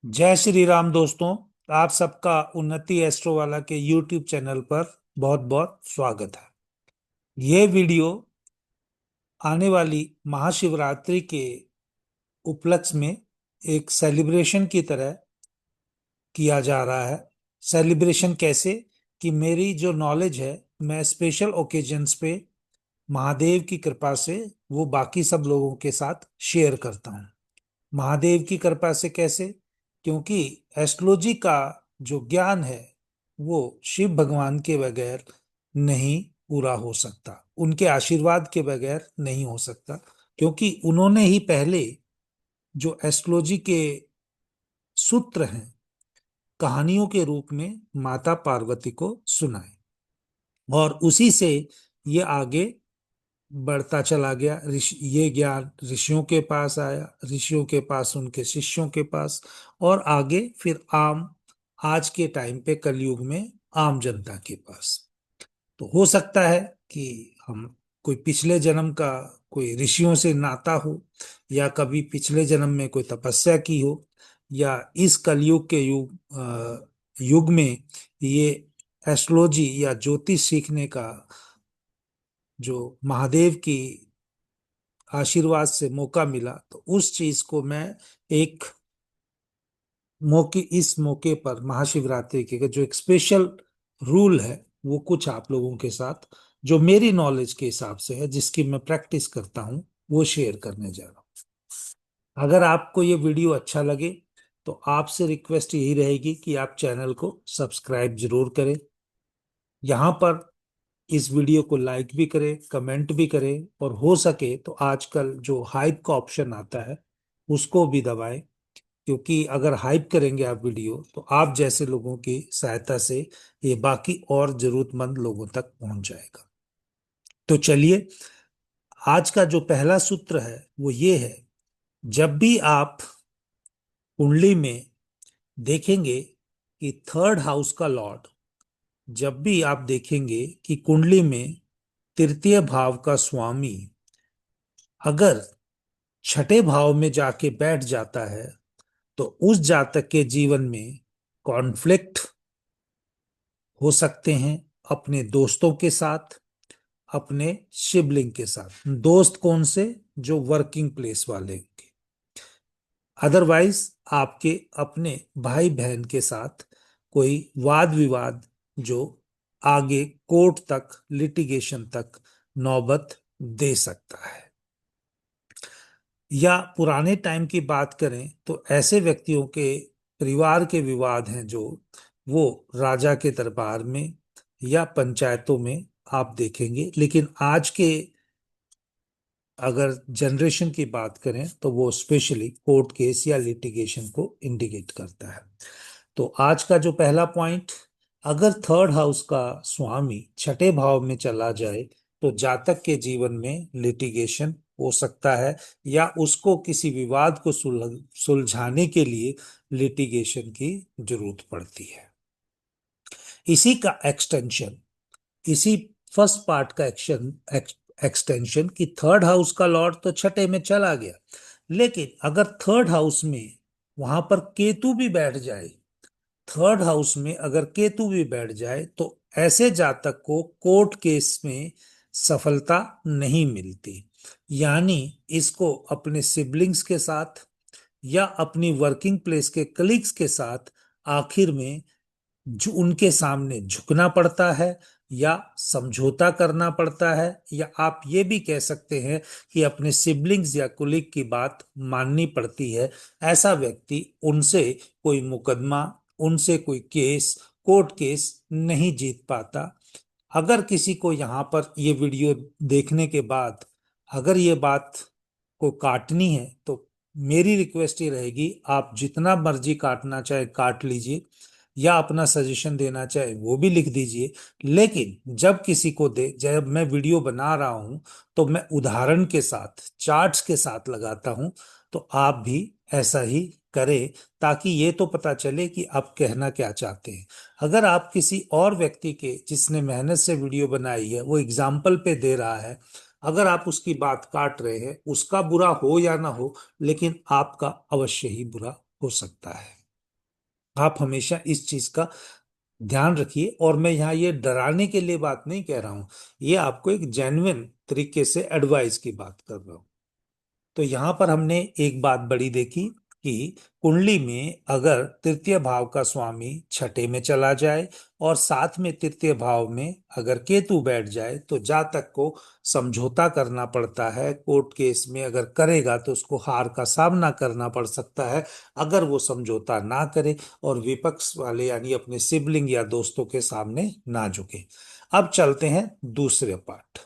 जय श्री राम दोस्तों। आप सबका उन्नति एस्ट्रो वाला के यूट्यूब चैनल पर बहुत बहुत स्वागत है। ये वीडियो आने वाली महाशिवरात्रि के उपलक्ष्य में एक सेलिब्रेशन की तरह किया जा रहा है। सेलिब्रेशन कैसे कि मेरी जो नॉलेज है, मैं स्पेशल ओकेजन्स पे महादेव की कृपा से वो बाकी सब लोगों के साथ शेयर करता हूँ। महादेव की कृपा से कैसे? क्योंकि एस्ट्रोलॉजी का जो ज्ञान है वो शिव भगवान के बगैर नहीं पूरा हो सकता, उनके आशीर्वाद के बगैर नहीं हो सकता। क्योंकि उन्होंने ही पहले जो एस्ट्रोलॉजी के सूत्र हैं कहानियों के रूप में माता पार्वती को सुनाए, और उसी से ये आगे बढ़ता चला गया। ऋषि, ये ज्ञान ऋषियों के पास आया, ऋषियों के पास उनके शिष्यों के पास, और आगे फिर आम आज के टाइम पे कलयुग में आम जनता के पास। तो हो सकता है कि हम कोई पिछले जन्म का कोई ऋषियों से नाता हो, या कभी पिछले जन्म में कोई तपस्या की हो, या इस कलयुग के युग में ये एस्ट्रोलॉजी या ज्योतिष सीखने का जो महादेव की आशीर्वाद से मौका मिला, तो उस चीज को मैं एक इस मौके पर महाशिवरात्रि के जो एक स्पेशल रूल है वो कुछ आप लोगों के साथ, जो मेरी नॉलेज के हिसाब से है, जिसकी मैं प्रैक्टिस करता हूं, वो शेयर करने जा रहा हूं। अगर आपको ये वीडियो अच्छा लगे तो आपसे रिक्वेस्ट यही रहेगी कि आप चैनल को सब्सक्राइब जरूर करें। यहाँ पर इस वीडियो को लाइक भी करें, कमेंट भी करें, और हो सके तो आजकल जो हाइप का ऑप्शन आता है उसको भी दबाएं। क्योंकि अगर हाइप करेंगे आप वीडियो, तो आप जैसे लोगों की सहायता से ये बाकी और जरूरतमंद लोगों तक पहुंच जाएगा। तो चलिए, आज का जो पहला सूत्र है वो ये है। जब भी आप कुंडली में देखेंगे कि थर्ड हाउस का लॉर्ड, जब भी आप देखेंगे कि कुंडली में तृतीय भाव का स्वामी अगर छठे भाव में जाके बैठ जाता है, तो उस जातक के जीवन में कॉन्फ्लिक्ट हो सकते हैं अपने दोस्तों के साथ, अपने सिबलिंग के साथ। दोस्त कौन से? जो वर्किंग प्लेस वाले होंगे। अदरवाइज आपके अपने भाई बहन के साथ कोई वाद विवाद जो आगे कोर्ट तक, लिटिगेशन तक नौबत दे सकता है। या पुराने टाइम की बात करें तो ऐसे व्यक्तियों के परिवार के विवाद हैं जो वो राजा के दरबार में या पंचायतों में आप देखेंगे। लेकिन आज के अगर जनरेशन की बात करें तो वो स्पेशली कोर्ट केस या लिटिगेशन को इंडिकेट करता है। तो आज का जो पहला पॉइंट, अगर थर्ड हाउस का स्वामी छठे भाव में चला जाए तो जातक के जीवन में लिटिगेशन हो सकता है, या उसको किसी विवाद को सुलझाने के लिए लिटिगेशन की जरूरत पड़ती है। इसी का एक्सटेंशन, इसी फर्स्ट पार्ट का एक्सटेंशन कि थर्ड हाउस का लॉर्ड तो छठे में चला गया, लेकिन अगर थर्ड हाउस में वहां पर केतु भी बैठ जाए, थर्ड हाउस में अगर केतु भी बैठ जाए, तो ऐसे जातक को कोर्ट केस में सफलता नहीं मिलती। यानी इसको अपने सिबलिंग्स के साथ या अपनी वर्किंग प्लेस के कलीग्स के साथ आखिर में जो उनके सामने झुकना पड़ता है, या समझौता करना पड़ता है, या आप ये भी कह सकते हैं कि अपने सिबलिंग्स या कुलीग की बात माननी पड़ती है। ऐसा व्यक्ति उनसे कोई मुकदमा, उनसे कोई केस, कोर्ट केस नहीं जीत पाता। अगर किसी को यहाँ पर ये वीडियो देखने के बाद अगर ये बात को काटनी है, तो मेरी रिक्वेस्ट ये रहेगी, आप जितना मर्जी काटना चाहे काट लीजिए, या अपना सजेशन देना चाहे वो भी लिख दीजिए। लेकिन जब किसी को दे, जब मैं वीडियो बना रहा हूं, तो मैं उदाहरण के साथ, चार्ट्स के साथ लगाता हूं। तो आप भी ऐसा ही करें, ताकि ये तो पता चले कि आप कहना क्या चाहते हैं। अगर आप किसी और व्यक्ति के, जिसने मेहनत से वीडियो बनाई है, वो एग्जाम्पल पे दे रहा है, अगर आप उसकी बात काट रहे हैं, उसका बुरा हो या ना हो, लेकिन आपका अवश्य ही बुरा हो सकता है। आप हमेशा इस चीज का ध्यान रखिए। और मैं यहाँ ये डराने के लिए बात नहीं कह रहा हूं, ये आपको एक जेन्युइन तरीके से एडवाइस की बात कर रहा हूं। तो यहां पर हमने एक बात बड़ी देखी कि कुंडली में अगर तृतीय भाव का स्वामी छठे में चला जाए और साथ में तृतीय भाव में अगर केतु बैठ जाए तो जातक को समझौता करना पड़ता है। कोर्ट केस में अगर करेगा तो उसको हार का सामना करना पड़ सकता है, अगर वो समझौता ना करे और विपक्ष वाले यानी अपने सिबलिंग या दोस्तों के सामने ना झुके। अब चलते हैं दूसरे पार्ट।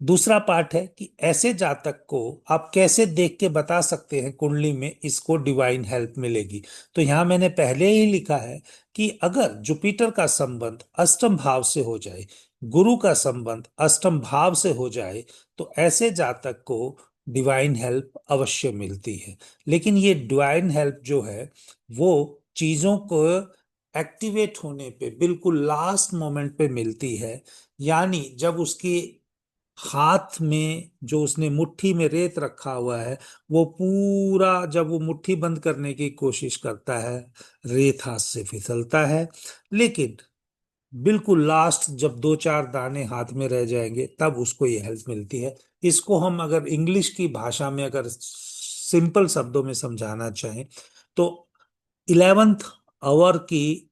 दूसरा पार्ट है कि ऐसे जातक को आप कैसे देख के बता सकते हैं कुंडली में इसको डिवाइन हेल्प मिलेगी। तो यहां मैंने पहले ही लिखा है कि अगर जुपिटर का संबंध अष्टम भाव से हो जाए, गुरु का संबंध अष्टम भाव से हो जाए, तो ऐसे जातक को डिवाइन हेल्प अवश्य मिलती है। लेकिन ये डिवाइन हेल्प जो है वो चीजों को एक्टिवेट होने पे बिल्कुल लास्ट मोमेंट पे मिलती है। यानी जब उसकी हाथ में जो उसने मुट्ठी में रेत रखा हुआ है, वो पूरा जब वो मुट्ठी बंद करने की कोशिश करता है, रेत हाथ से फिसलता है। लेकिन बिल्कुल लास्ट जब दो चार दाने हाथ में रह जाएंगे तब उसको ये हेल्प मिलती है। इसको हम अगर इंग्लिश की भाषा में अगर सिंपल शब्दों में समझाना चाहें तो 11th आवर की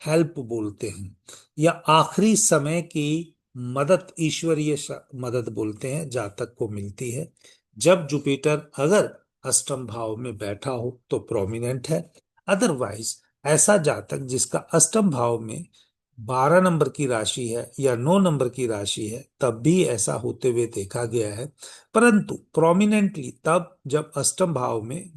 हेल्प बोलते हैं, या आखिरी समय की मदद, ईश्वरीय मदद बोलते हैं, जातक को मिलती है। जब जुपिटर अगर अष्टम भाव में बैठा हो तो प्रोमिनेंट है। अदरवाइज ऐसा जातक जिसका अष्टम भाव में 12 नंबर की राशि है या 9 नंबर की राशि है, तब भी ऐसा होते हुए देखा गया है। परंतु प्रोमिनेंटली तब जब अष्टम भाव में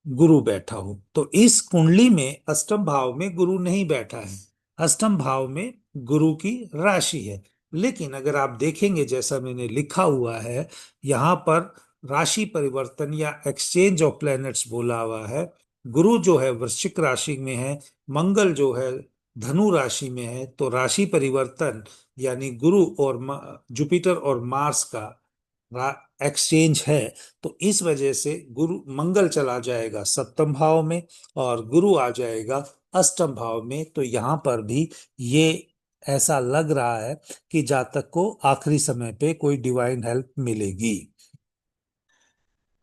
गुरु बैठा हो। तो इस कुंडली में अष्टम भाव में गुरु नहीं बैठा है, अष्टम भाव में गुरु की राशि है। लेकिन अगर आप देखेंगे जैसा मैंने लिखा हुआ है यहाँ पर, राशि परिवर्तन या एक्सचेंज ऑफ प्लैनेट्स बोला हुआ है। गुरु जो है वृश्चिक राशि में है, मंगल जो है धनु राशि में है, तो राशि परिवर्तन यानी गुरु और जुपिटर और मार्स का एक्सचेंज है। तो इस वजह से गुरु मंगल चला जाएगा सप्तम भाव में और गुरु आ जाएगा अष्टम भाव में। तो यहाँ पर भी ये ऐसा लग रहा है कि जातक को आखिरी समय पे कोई डिवाइन हेल्प मिलेगी।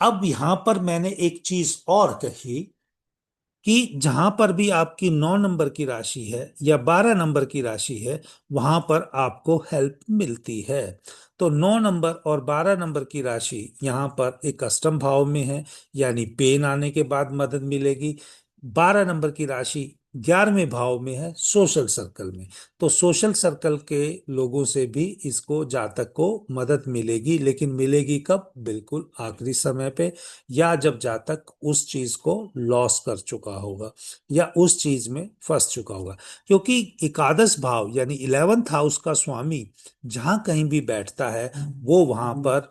अब यहाँ पर मैंने एक चीज और कही कि जहां पर भी आपकी 9 नंबर की राशि है या 12 नंबर की राशि है, वहां पर आपको हेल्प मिलती है। तो 9 नंबर और 12 नंबर की राशि यहाँ पर एक अष्टम भाव में है, यानी पेन आने के बाद मदद मिलेगी। 12 नंबर की राशि 11वें भाव में है, सोशल सर्कल में। तो सोशल सर्कल के लोगों से भी इसको जातक को मदद मिलेगी, लेकिन मिलेगी कब? बिल्कुल आखिरी समय पे, या जब जातक उस चीज को लॉस कर चुका होगा या उस चीज में फंस चुका होगा। क्योंकि एकादश भाव यानी 11th हाउस का स्वामी जहां कहीं भी बैठता है वो वहां पर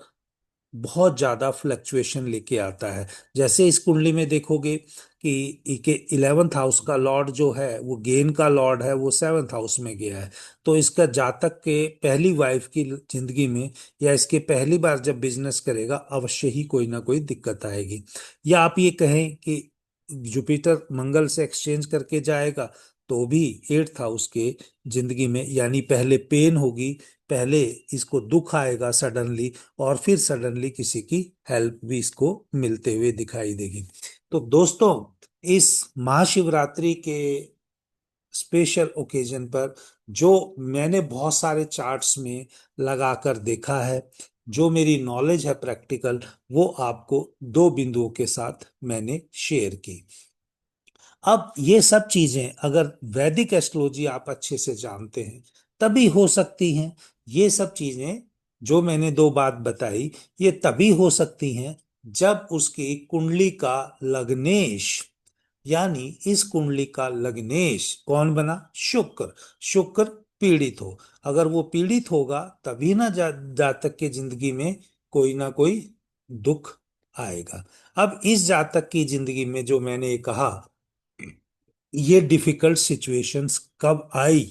बहुत ज्यादा फ्लक्चुएशन लेके आता है। जैसे इस कुंडली में देखोगे कि 11th हाउस का लॉर्ड जो है वो गेन का लॉर्ड है, वो 7th हाउस में गया है। तो इसका जातक के पहली वाइफ की जिंदगी में या इसके पहली बार जब बिजनेस करेगा अवश्य ही कोई ना कोई दिक्कत आएगी। या आप ये कहें कि जुपिटर मंगल से एक्सचेंज करके जाएगा तो भी 8th हाउस के जिंदगी में, यानी पहले पेन होगी, पहले इसको दुख आएगा सडनली, और फिर सडनली किसी की हेल्प भी इसको मिलते हुए दिखाई देगी। तो दोस्तों, इस महाशिवरात्रि के स्पेशल ओकेजन पर जो मैंने बहुत सारे चार्ट्स में लगाकर देखा है, जो मेरी नॉलेज है प्रैक्टिकल, वो आपको दो बिंदुओं के साथ मैंने शेयर की। अब ये सब चीजें अगर वैदिक एस्ट्रोलॉजी आप अच्छे से जानते हैं तभी हो सकती हैं। ये सब चीजें जो मैंने दो बात बताई, ये तभी हो सकती हैं जब उसकी कुंडली का लग्नेश, यानी इस कुंडली का लग्नेश कौन बना? शुक्र। शुक्र पीड़ित हो। अगर वो पीड़ित होगा तभी ना जातक के जिंदगी में कोई ना कोई दुख आएगा। अब इस जातक की जिंदगी में जो मैंने ये कहा, ये डिफिकल्ट सिचुएशंस कब आई?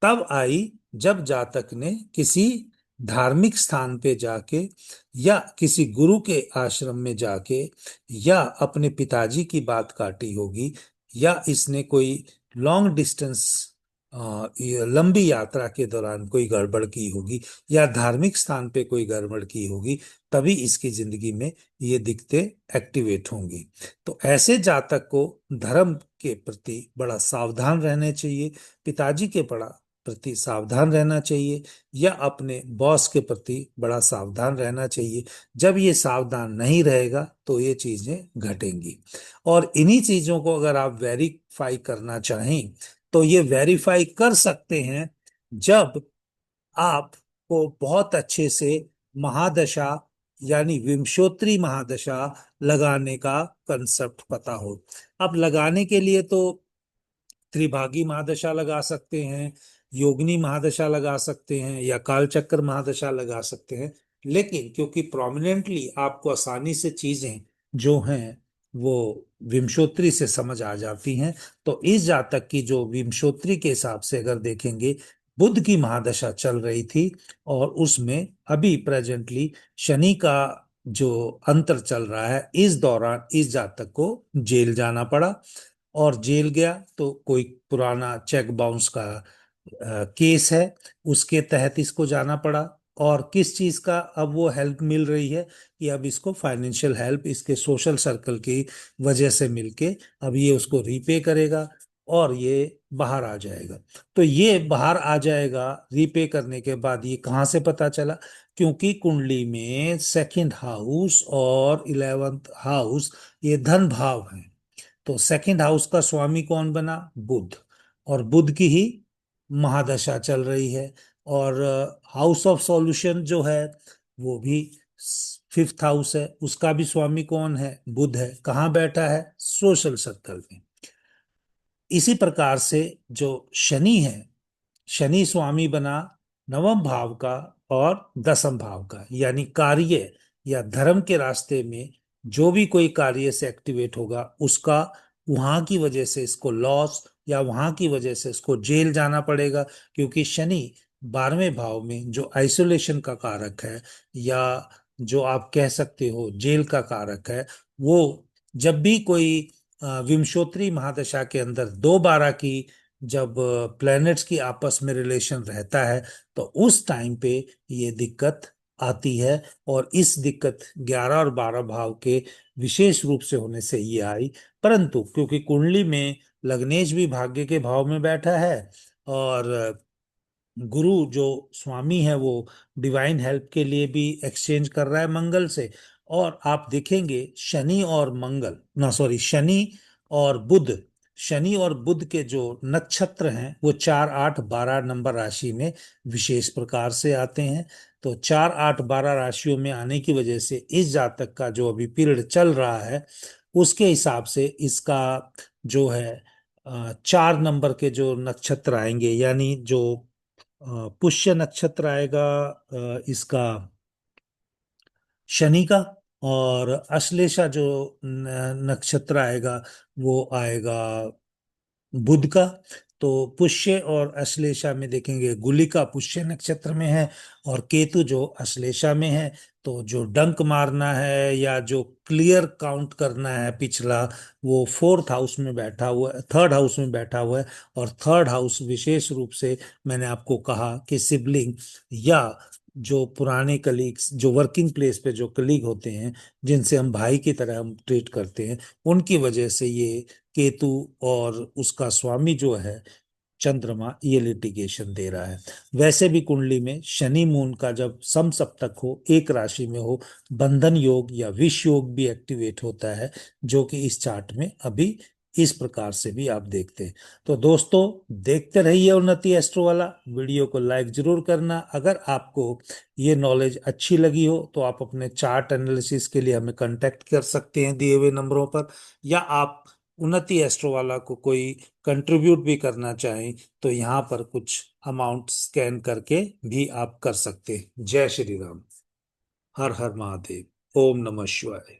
तब आई जब जातक ने किसी धार्मिक स्थान पे जाके या किसी गुरु के आश्रम में जाके या अपने पिताजी की बात काटी होगी या इसने कोई लॉन्ग डिस्टेंस ये लंबी यात्रा के दौरान कोई गड़बड़ की होगी या धार्मिक स्थान पे कोई गड़बड़ की होगी, तभी इसकी जिंदगी में ये दिक्कतें एक्टिवेट होंगी। तो ऐसे जातक को धर्म के प्रति बड़ा सावधान रहना चाहिए, पिताजी के बड़ा प्रति सावधान रहना चाहिए या अपने बॉस के प्रति बड़ा सावधान रहना चाहिए। जब ये सावधान नहीं रहेगा तो ये चीजें घटेंगी। और इन्हीं चीजों को अगर आप वेरीफाई करना चाहें तो ये वेरीफाई कर सकते हैं जब आपको बहुत अच्छे से महादशा यानी विंशोत्तरी महादशा लगाने का कंसेप्ट पता हो। अब लगाने के लिए तो त्रिभागी महादशा लगा सकते हैं, योगिनी महादशा लगा सकते हैं या कालचक्र महादशा लगा सकते हैं, लेकिन क्योंकि प्रोमिनेंटली आपको आसानी से चीजें जो हैं वो विंशोत्तरी से समझ आ जाती हैं, तो इस जातक की जो विंशोत्तरी के हिसाब से अगर देखेंगे बुध की महादशा चल रही थी और उसमें अभी प्रेजेंटली शनि का जो अंतर चल रहा है, इस दौरान इस जातक को जेल जाना पड़ा। और जेल गया तो कोई पुराना चेक बाउंस का केस है, उसके तहत इसको जाना पड़ा। और किस चीज का अब वो हेल्प मिल रही है कि अब इसको फाइनेंशियल हेल्प इसके सोशल सर्कल की वजह से मिलके अब ये उसको रीपे करेगा और ये बाहर आ जाएगा। तो ये बाहर आ जाएगा रीपे करने के बाद। ये कहाँ से पता चला? क्योंकि कुंडली में सेकंड हाउस और 11th हाउस ये धन भाव है। तो सेकंड हाउस का स्वामी कौन बना? बुध। और बुध की ही महादशा चल रही है। और हाउस ऑफ सॉल्यूशन जो है वो भी 5th हाउस है, उसका भी स्वामी कौन है? बुध है। कहाँ बैठा है? सोशल सर्कल में। इसी प्रकार से जो शनि है, शनि स्वामी बना नवम भाव का और दसम भाव का, यानी कार्य या धर्म के रास्ते में जो भी कोई कार्य से एक्टिवेट होगा उसका वहां की वजह से इसको लॉस या वहां की वजह से इसको जेल जाना पड़ेगा। क्योंकि शनि 12वें भाव में जो आइसोलेशन का कारक है या जो आप कह सकते हो जेल का कारक है, वो जब भी कोई विंशोत्तरी महादशा के अंदर 2/12 की जब प्लैनेट्स की आपस में रिलेशन रहता है तो उस टाइम पे ये दिक्कत आती है। और इस दिक्कत 11 और 12 भाव के विशेष रूप से होने से ये आई। परंतु क्योंकि कुंडली में लग्नेश भी भाग्य के भाव में बैठा है और गुरु जो स्वामी है वो डिवाइन हेल्प के लिए भी एक्सचेंज कर रहा है मंगल से। और आप देखेंगे शनि और मंगल ना सॉरी शनि और बुध, शनि और बुध के जो नक्षत्र हैं वो 4, 8, 12 नंबर राशि में विशेष प्रकार से आते हैं। तो 4, 8, 12 राशियों में आने की वजह से इस जातक का जो अभी पीरियड चल रहा है उसके हिसाब से इसका जो है 4 नंबर के जो नक्षत्र आएंगे, यानी जो पुष्य नक्षत्र आएगा इसका शनि का, और अश्लेषा जो नक्षत्र आएगा वो आएगा बुध का। तो पुष्य और अश्लेषा में देखेंगे गुलिका पुष्य नक्षत्र में है और केतु जो अश्लेषा में है। तो जो डंक मारना है या जो क्लियर काउंट करना है पिछला, वो 4th हाउस में बैठा हुआ है, 3rd हाउस में बैठा हुआ है। और 3rd हाउस विशेष रूप से मैंने आपको कहा कि सिबलिंग या जो पुराने कलीग्स जो वर्किंग प्लेस पे जो कलीग होते हैं जिनसे हम भाई की तरह हम ट्रीट करते हैं, उनकी वजह से ये केतु और उसका स्वामी जो है चंद्रमा ये लिटिगेशन दे रहा है। वैसे भी कुंडली में शनि मून का जब समसप्तक हो, एक राशि में हो, बंधन योग या विष योग भी एक्टिवेट होता है, जो कि इस चार्ट में अभी इस प्रकार से भी आप देखते हैं। तो दोस्तों देखते रहिए उन्नति एस्ट्रो वाला। वीडियो को लाइक जरूर करना। अगर आपको ये नॉलेज अच्छी लगी हो तो आप अपने चार्ट एनालिसिस के लिए हमें कांटेक्ट कर सकते हैं दिए हुए नंबरों पर, या आप उन्नति एस्ट्रो वाला को कोई कंट्रीब्यूट भी करना चाहें तो यहाँ पर कुछ अमाउंट स्कैन करके भी आप कर सकते हैं। जय श्री राम। हर हर महादेव। ओम नमः शिवाय।